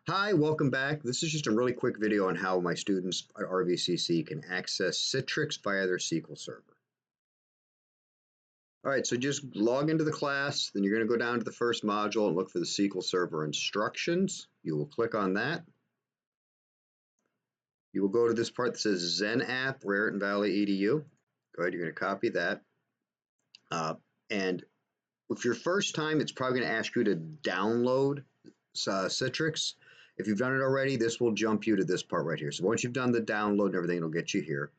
Hi, welcome back. This is just a really quick video on how my students at RVCC can access Citrix via their SQL Server. All right, so just log into the class, then you're going to go down to the first module and look for the SQL Server instructions. You will click on that. You will go to this part that says Zen app, Raritan Valley EDU. Go ahead, you're going to copy that. And if your first time, it's probably going to ask you to download Citrix. If you've done it already, this will jump you to this part right here. So once you've done the download and everything, it'll get you here.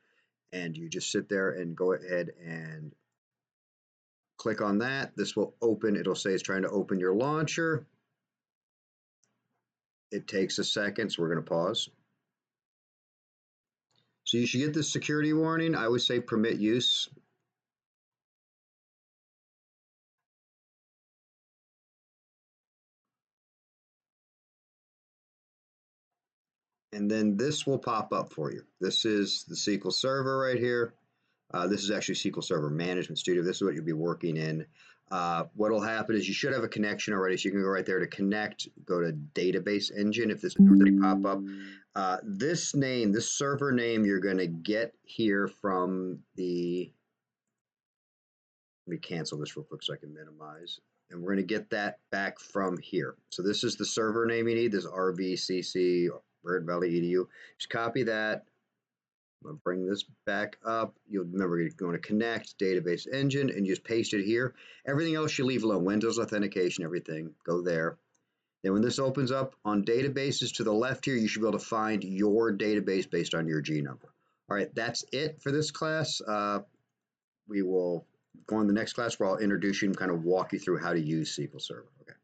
And you just sit there and go ahead and click on that. This will open. It'll say it's trying to open your launcher. It takes a second, so we're going to pause. So you should get this security warning. I would say permit use. And then this will pop up for you. This is the SQL Server right here. This is actually SQL Server Management Studio. This is what you'll be working in. What will happen is you should have a connection already, so you can go right there to connect, go to Database Engine if this already pop up. This name, this server name, you're going to get here from the, let me cancel this real quick so I can minimize. And we're going to get that back from here. So this is the server name you need, this RVCC, Raritan Valley EDU. Just copy that. I'm going to bring this back up. You'll remember you're going to connect Database Engine and just paste it here. Everything else you leave alone. Windows authentication, everything, go there. Then when this opens up on databases to the left here, you should be able to find your database based on your G number. All right, that's it for this class. We will go on the next class where I'll introduce you and kind of walk you through how to use SQL Server. Okay.